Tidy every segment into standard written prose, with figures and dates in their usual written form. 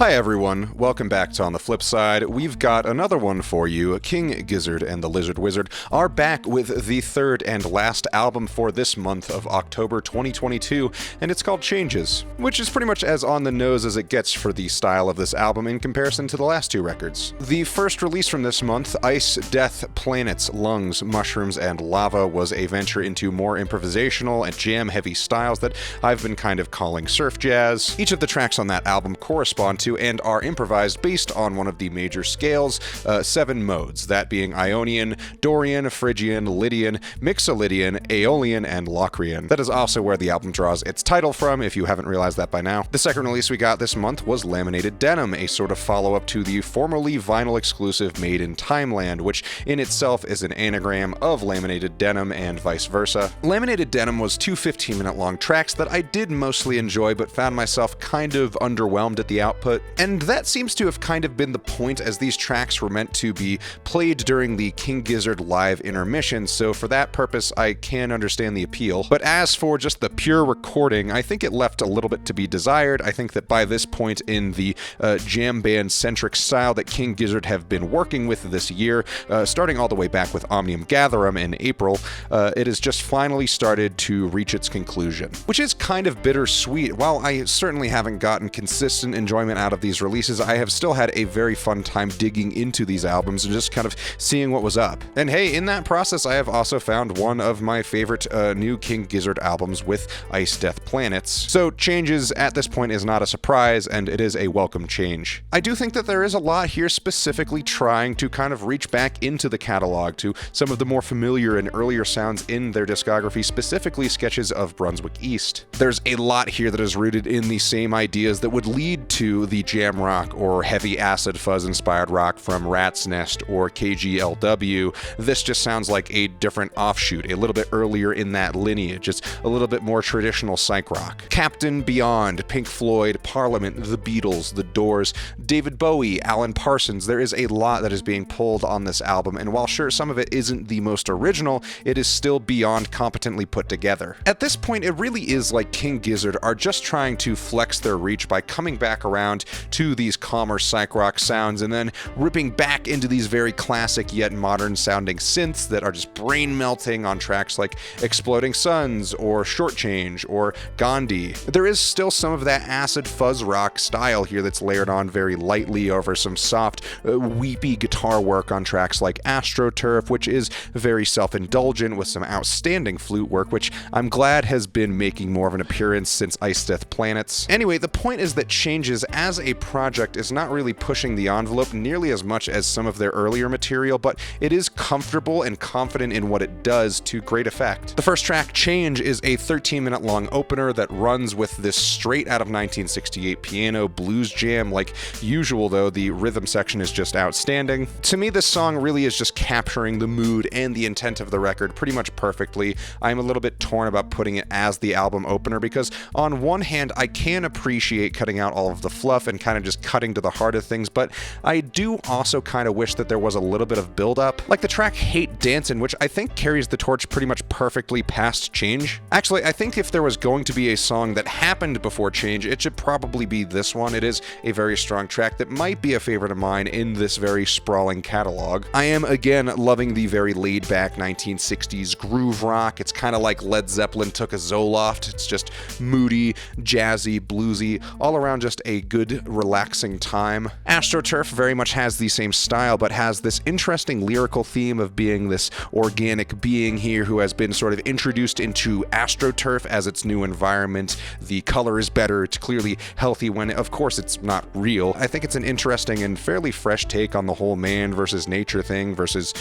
Hi everyone, welcome back to On the Flip Side. We've got another one for you. King Gizzard and the Lizard Wizard are back with the third and last album for this month of October 2022, and it's called Changes, which is pretty much as on the nose as it gets for the style of this album in comparison to the last two records. The first release from this month, Ice, Death, Planets, Lungs, Mushrooms, and Lava, was a venture into more improvisational and jam-heavy styles that I've been kind of calling surf jazz. Each of the tracks on that album correspond to and are improvised based on one of the major scales, 7 modes, that being Ionian, Dorian, Phrygian, Lydian, Mixolydian, Aeolian, and Locrian. That is also where the album draws its title from, if you haven't realized that by now. The second release we got this month was Laminated Denim, a sort of follow-up to the formerly vinyl exclusive Made in Timeland, which in itself is an anagram of Laminated Denim and vice versa. Laminated Denim was two 15-minute long tracks that I did mostly enjoy, but found myself kind of underwhelmed at the output. And that seems to have kind of been the point, as these tracks were meant to be played during the King Gizzard live intermission, so for that purpose I can understand the appeal. But as for just the pure recording, I think it left a little bit to be desired. I think that by this point in the jam band-centric style that King Gizzard have been working with this year, starting all the way back with Omnium Gatherum in April, it has just finally started to reach its conclusion. Which is kind of bittersweet. While I certainly haven't gotten consistent enjoyment out of these releases, I have still had a very fun time digging into these albums and just kind of seeing what was up. And hey, in that process, I have also found one of my favorite new King Gizzard albums with Ice, Death, Planets. So Changes at this point is not a surprise, and it is a welcome change. I do think that there is a lot here specifically trying to kind of reach back into the catalog to some of the more familiar and earlier sounds in their discography, specifically sketches of Brunswick East. There's a lot here that is rooted in the same ideas that would lead to the jam rock or heavy acid fuzz inspired rock from Rat's Nest or KGLW. This just sounds like a different offshoot, a little bit earlier in that lineage. It's a little bit more traditional psych rock. Captain Beyond, Pink Floyd, Parliament, The Beatles, The Doors, David Bowie, Alan Parsons. There is a lot that is being pulled on this album, and while sure some of it isn't the most original, it is still beyond competently put together. At this point, it really is like King Gizzard are just trying to flex their reach by coming back around to these calmer psych rock sounds and then ripping back into these very classic yet modern sounding synths that are just brain melting on tracks like Exploding Suns or Shortchange or Gandhi. There is still some of that acid fuzz rock style here that's layered on very lightly over some soft, weepy guitar work on tracks like AstroTurf, which is very self-indulgent with some outstanding flute work, which I'm glad has been making more of an appearance since Ice, Death, Planets. Anyway, the point is that Changes as a project is not really pushing the envelope nearly as much as some of their earlier material, but it is comfortable and confident in what it does to great effect. The first track, Change, is a 13-minute long opener that runs with this straight out of 1968 piano blues jam. Like usual though, the rhythm section is just outstanding. To me, this song really is just capturing the mood and the intent of the record pretty much perfectly. I'm a little bit torn about putting it as the album opener because on one hand, I can appreciate cutting out all of the fluff and kind of just cutting to the heart of things, but I do also kind of wish that there was a little bit of build-up, like the track Hate Dancin', which I think carries the torch pretty much perfectly past Change. Actually, I think if there was going to be a song that happened before Change, it should probably be this one. It is a very strong track that might be a favorite of mine in this very sprawling catalog. I am, again, loving the very laid-back 1960s groove rock. It's kind of like Led Zeppelin took a Zoloft. It's just moody, jazzy, bluesy, all around just a good, relaxing time. AstroTurf very much has the same style, but has this interesting lyrical theme of being this organic being here who has been sort of introduced into AstroTurf as its new environment. The color is better, it's clearly healthy when, of course, it's not real. I think it's an interesting and fairly fresh take on the whole man versus nature thing versus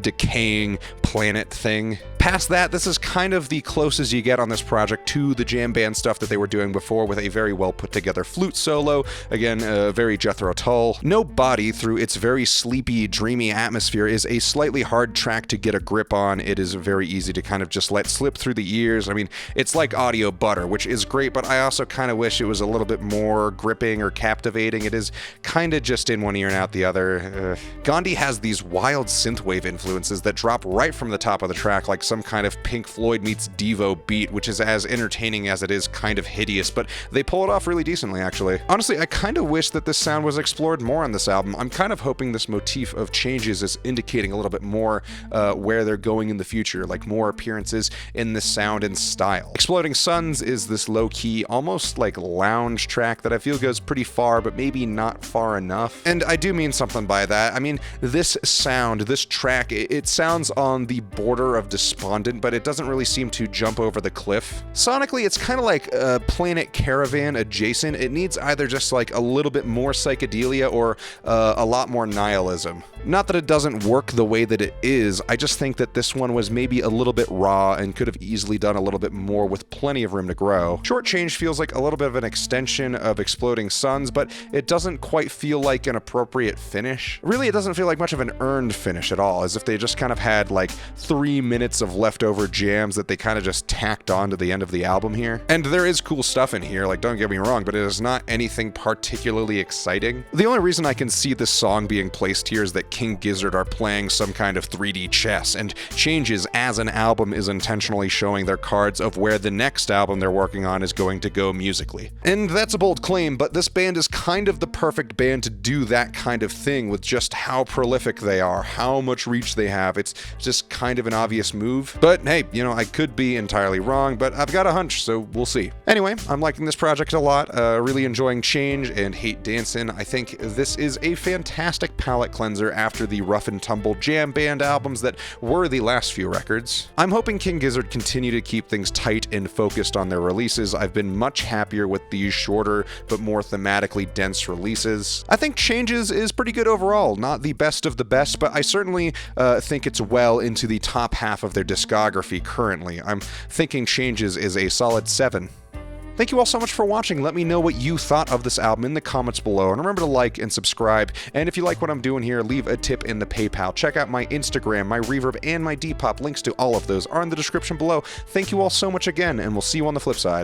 decaying planet thing. Past that, this is kind of the closest you get on this project to the jam band stuff that they were doing before, with a very well put together flute solo. Again, very Jethro Tull. No Body, through its very sleepy, dreamy atmosphere, is a slightly hard track to get a grip on. It is very easy to kind of just let slip through the ears. I mean, it's like audio butter, which is great, but I also kind of wish it was a little bit more gripping or captivating. It is kind of just in one ear and out the other. Gandhi has these wild synthwave influences that drop right from the top of the track, like some kind of Pink Floyd meets Devo beat, which is as entertaining as it is kind of hideous, but they pull it off really decently, actually. Honestly, I kind of wish that this sound was explored more on this album. I'm kind of hoping this motif of changes is indicating a little bit more where they're going in the future, like more appearances in this sound and style. Exploding Suns is this low-key, almost like lounge track that I feel goes pretty far, but maybe not far enough. And I do mean something by that. I mean, this sound, this track, it sounds on the border of despondent, but it doesn't really seem to jump over the cliff. Sonically, it's kind of like Planet Caravan adjacent. It needs either just like a little bit more psychedelia or a lot more nihilism. Not that it doesn't work the way that it is, I just think that this one was maybe a little bit raw and could have easily done a little bit more with plenty of room to grow. Short Change feels like a little bit of an extension of Exploding Suns, but it doesn't quite feel like an appropriate finish. Really, it doesn't feel like much of an earned finish at all, as if they just kind of had like 3 minutes of leftover jams that they kind of just tacked on to the end of the album here. And there is cool stuff in here, like don't get me wrong, but it is not anything particularly exciting. The only reason I can see this song being placed here is that King Gizzard are playing some kind of 3D chess, and Changes as an album is intentionally showing their cards of where the next album they're working on is going to go musically. And that's a bold claim, but this band is kind of the perfect band to do that kind of thing with just how prolific they are, how much reach they have. It's just kind of an obvious move. But hey, you know, I could be entirely wrong, but I've got a hunch, so we'll see. Anyway, I'm liking this project a lot, really enjoying Change and Hate Dancin'. I think this is a fantastic palate cleanser after the rough and tumble jam band albums that were the last few records. I'm hoping King Gizzard continue to keep things tight and focused on their releases. I've been much happier with these shorter but more thematically dense releases. I think Changes is pretty good overall, not the best of the best, but I certainly think it's well into the top half of their discography currently. I'm thinking Changes is a solid 7. Thank you all so much for watching. Let me know what you thought of this album in the comments below, and remember to like and subscribe. And if you like what I'm doing here, leave a tip in the PayPal. Check out my Instagram, my Reverb, and my Depop. Links to all of those are in the description below. Thank you all so much again, and we'll see you on the flip side.